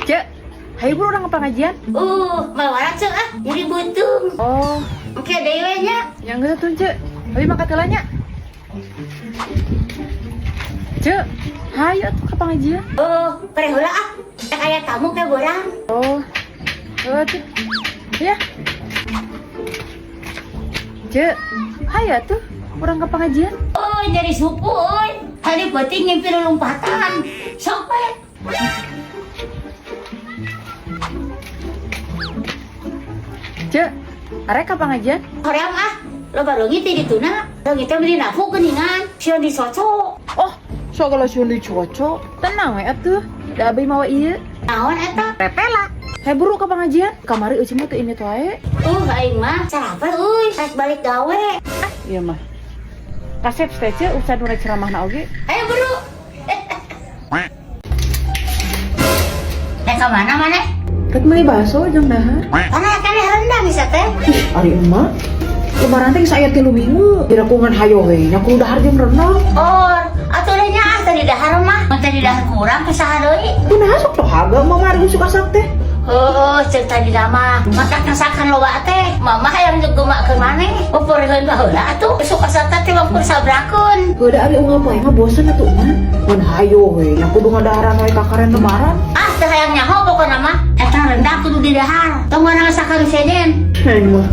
Cek, hai bro orang pengajian? Mawarak cek jadi buntung. Oh, Oke, dewenya. yang gak satu cek. Tapi makan telanya. Cek, hayo tuh ke pengajian. Perehula kayak tamu kayak borang. Oh, cek. Ya. Cek, hayo tuh orang ke pengajian. Jadi suku, Tadi penting ngimpi lompatan. Sampai. Cek, arek ke pengajian? Hoream lo baru gitu di tuna. Lo gitu beli nafu keningan. Siang disocok. Oh, so kalau sulit cocok, tenang ya tuh. Da abis mau iya. Naon eta? Pepela. Hai bro ke pengajian? Kamari uci mah tuh ini tuh ae. Aing mah sarapan rek balik gawe. Iya mah. Kasep stece usah nurek ceramah na oge. Ayo bro. Rek mana mana? Ket meuli bakso jeung dahar. Karena rendang bisa teh. Ari emak. Lebaran teh saya 3 minggu. Dirakungan hayo we, nya kudu dahar jeung rendang. Atuh nya tadi dahar mah. Mun tadi dahar kurang kusaha deui? Kunaha sok teu haga mama ari suka sak teh. Cek tadi nama matak nasakan loba teh. Mama hayang ngegumakeun maneh. Pupurkeun baheula atuh. Suka sata teh mah sabrakeun. Heuda ari unggal poe mah bosen atuh mah. Mun hayo we, nya kudu ngadaharan we ka karen lebaran. Teh hayang nyaho pokona mah. Eta rendang kudu didahar. Tong mana sakan seden. Heuh mah.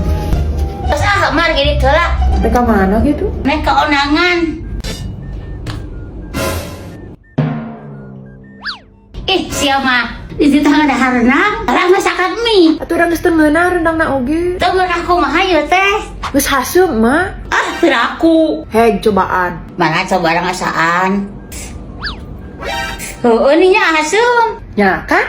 Terus mar gini heula. Teh ka mana gitu? Nek kaonangan. Sia mah. Di situ ada rendang, orang masakan mie. Atuh urang geus teu ngeunah rendangna oge. Teu meunah kumaha ieu teh? Geus haseup mah. Piraku. Heg cobaan. Mana coba ngasaan? Ini nya asum. Ya kan?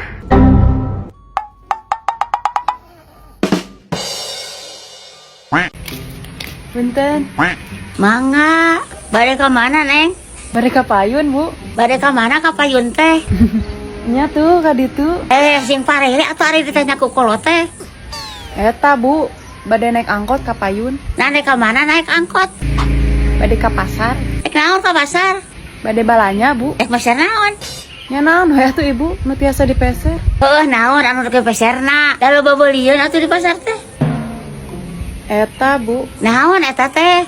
Punten. Mangga. Bade ka mana, Neng? Bade ka payun, Bu. Bade ka mana ka payun teh? Nya tuh ka ditu. Sing parere atuh ari ditanya ku kolot teh. Eta, Bu. Bade naik angkot ka payun. Nah, naik ka mana naik angkot? Bade ka pasar. Naik naon ka pasar? Bade balanya, Bu. Pasar naon? Nya naon we atuh Ibu? Nu tiasa dipeser. Naon anu ke pasarna? Da loba beulieun atuh di pasar teh. Eta, Bu. Naon eta teh?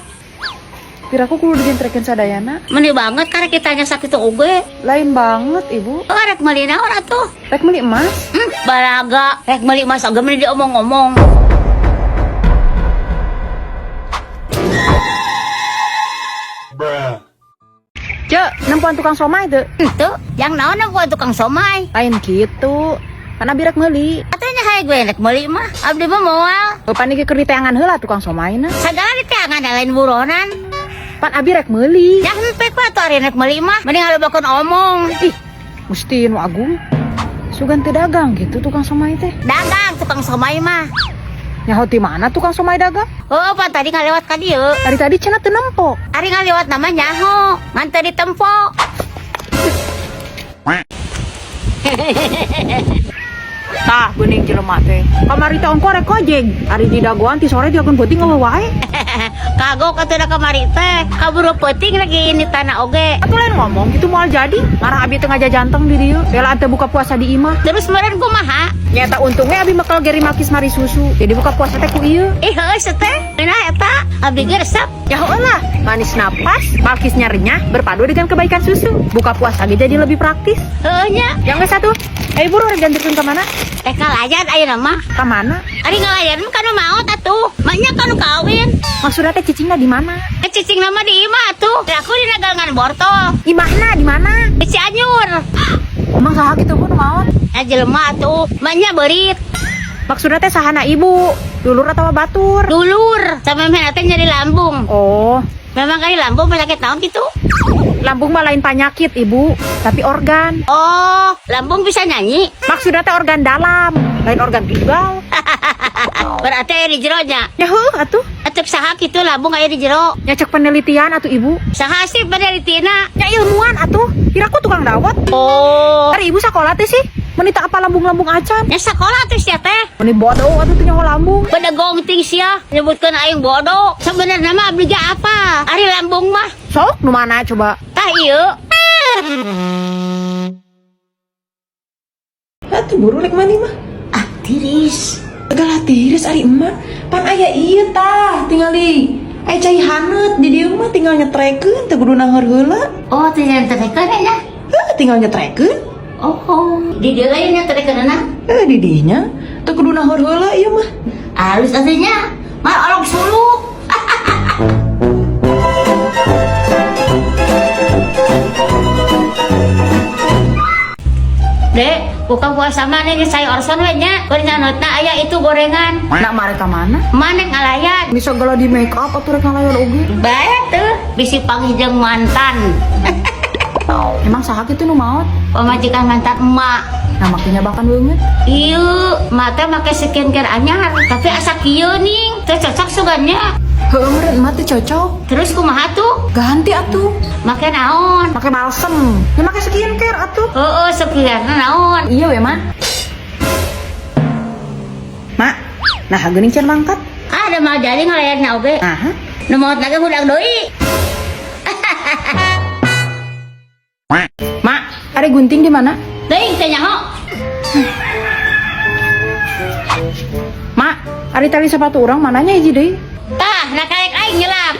Piraku kudu dijentrekeun sadayana. Meni banget karek kita nya sakitu oge. Lain banget, Ibu. Rek meuli naon atuh? Rek meuli emas. Balaga, rek meuli emas oge meuli diomong-omong. Cek, nempuan tukang somai teu? Itu, yang naon nempuan tukang somai. Lain gitu. Kan abi rek meuli. Atunya hae gue rek meuli mah. Abdi mah moal. Pan iki keur diteangan heula tukang somaina. Sagala diteangan lain buronan. Pan abi rek meuli. Ya henteu ku atuh ari rek meuli mah. Mending ngalobakeun omong. Ih, musti nu agung. Sugan teu dagang gitu tukang somai teh. Dagang tukang somai mah. Nyaho ti mana tukang somai dagang? Pan tadi ngalewat ka dieu. Tadi cenah teu nempo. Ari ngalewat nama nyaho. Ngan teu ditempo. Tah, bening jelema teh. Kamari teh ongko rek kojeg. Ari di dagoan ti sore diakeun peuting eueuh wae. Kagok atuh da kamari teh. Kaburu peuting lagi ini tanah oge. Atuh lain ngomong gitu moal jadi. Ngarah abi teu ngajajanteng di dieu. Bela teh buka puasa di imah. Terus meureun kumaha? Nyata untungnya abi bakal geri makis mari susu. Jadi buka puasa teh ku ieu. Heuh teh. Nah eta abdi ge resep. Ya heulah, manis napas, malkisnya renyah, berpadu dengan kebaikan susu. Buka puasa ge jadi lebih praktis. Heuh nya. Yang ke satu, buru rek gantikeun ka mana? Kalayan ayeuna mah. Ka mana? Ari ngalayan mah kanu maot atuh. Maknya kanu kawin. Maksudnya teh cicingna di mana? Cicing nama di imah atuh. Aku di nagangan borto. Imahna di mana? Di Cianjur. Emang saha kitu pun maot? Jelema atuh. Maknya beurit. Maksudnya teh sahana ibu, dulur atau batur? Dulur. Samemeh teh nyeri lambung. Oh, Memang kali lambung penyakit naon gitu? lambung mah lain penyakit ibu, tapi organ. Lambung bisa nyanyi. Maksudnya teh organ dalam, lain organ ginjal. Berarti aya di jero nya. Ya heuh atuh. Atuh saha kitu lambung aya di jero. Ya cek penelitian atuh ibu. Saha sih penelitiana? Ya ilmuwan atuh. Kiraku tukang dawet. Ari ibu sakola teh sih. Menita apa lambung-lambung acan? Ya sekolah tuh sia teh. Meni bodoh atuh teh nyaho lambung. Pada gongting sia nyebutkeun aing bodoh. Sebenarnya mah abdi ge apa? Ari lambung mah. Sok nu mana coba? Tah ieu. atuh buru rek mani mah. Ah, tiris. Segala tiris ari emak. Pan aya ieu tah tinggal di cai haneut di dieu mah tinggal nyetrekeun teu kudu nangeur heula. Oh, tinggal terekan ya? Tinggal nyetrekeun. Oh, di dia lainnya terekan na? Di dinya teu kudu nangeur heula ieu mah. Halus aslinya. Mal olok suluk. Dek, buka puasa mana nih saya orson we nya. Nyautna aya itu gorengan. Nak mare ka mana? Mana ngalayan? Bisa segala di make up atuh rek ngalayan oge. Bae tuh, bisi panggil jeung mantan. Emang saha kitu nu maot? Pemajikan mantan emak. Nah makinya bahkan beungeut. Ieu, mata make skincare anyar, tapi asa kieu ning, teu cocok sugannya. Heueuh meureun mah teu cocok. Terus kumaha tuh? Ganti atuh. Make naon? Pakai balsem. Ya make skincare atuh. Heeh, sekian naon? Iya we mah. Mak, nah geuning can mangkat. Ada mah jadi ngalayan oge. Aha. Nu maot lagi budak doi. Mak, ada gunting di mana? Deui teh nyaho. Mak, ada tali sepatu orang mananya hiji deui? Tah, nakarek aing nyelap.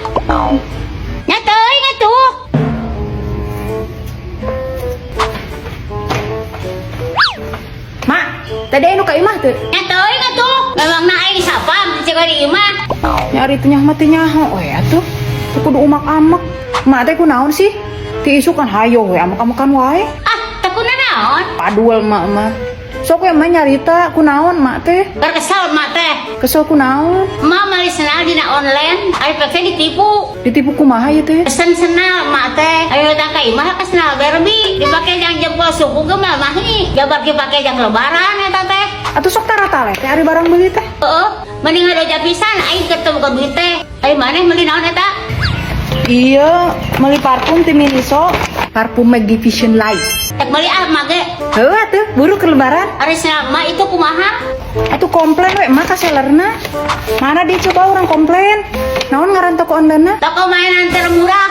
Nya teuing atuh. Mak, tadi anu ka imah teu? Nya teuing atuh. Memang na aing sapam cek di imah. Nyari teh nyah mah teh nyaho we atuh. Teu kudu umak-amak. Mak teh kunaon sih? Ti isu kan hayo we amak-amakan wae. Ah, tekuna naon? Padual mak mah. Sok we mah nyarita kunaon mak teh? Berkesal mak teh. Kesel kunaon? Ma meuli senal dina online, ari pake ditipu. Ditipu kumaha ieu teh? Pesen senal mak teh. Ayo datang ka imah ka senal Barbie, dipake jang jempol suku ge mah mahi. Jabar dipake jang lebaran eta teh. Atuh sok tarata teh ari barang beuli teh. Heeh, mending ngadoja pisan aing ketemu ka duit teh. Ari maneh meuli naon eta? Iya, meuli parfum ti Miniso, parfum Magnificent Light. Tek meuli ah mage. Heuh atuh, buru ke lebaran. Ari senal mah itu kumaha? Atuh komplain we mah ka sellerna. Mana dia coba orang komplain. Naon ngaran toko online-na? Toko mainan termurah.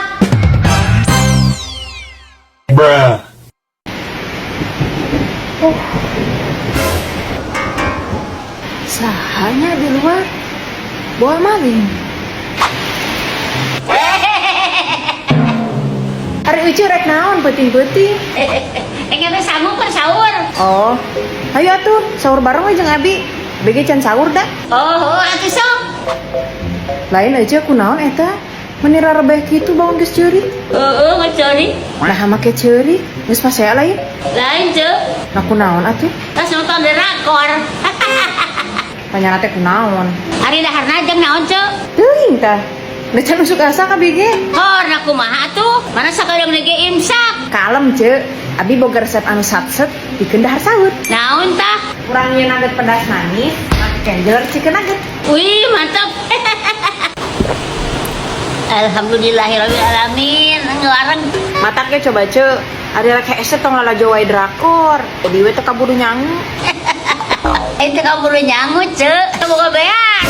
Bruh. Sahanya di luar. Bawa maling. Ari ucu rek naon peuting-peuting. Engke teh sangu keur sahur. Oh. Ayo atuh, sahur bareng we jeung Abi. Bege can sahur dah. Oh, atuh sok. Lain aja kunaon eta? Meni rarebeh kitu bangun geus ceurik. Heeh, ngecori. Nah make ceurik, geus pasea lain. Lain ceuk. Nah kunaon atuh? Tas nonton drakor. Tanya teh kunaon? Ari daharna jeung naon ceuk? Teuing tah. Da can usuk asa ka bege. Hor na kumaha atuh? Mana sakalian lagi imsak. Kalem ceuk. Abi boga resep anu satset dikeun dahar sahur. Naon tah? Urang ieu nugget pedas manis, kenjeler chicken nugget. Wih, mantap. Alhamdulillahirabbil alamin. Ngelarang. Matak ge coba ceuk. Ari rek hese tong lalajo wae drakor. Jadi we teh kaburu nyangu. Ente kaburu nyangut ceuk. Boga beas.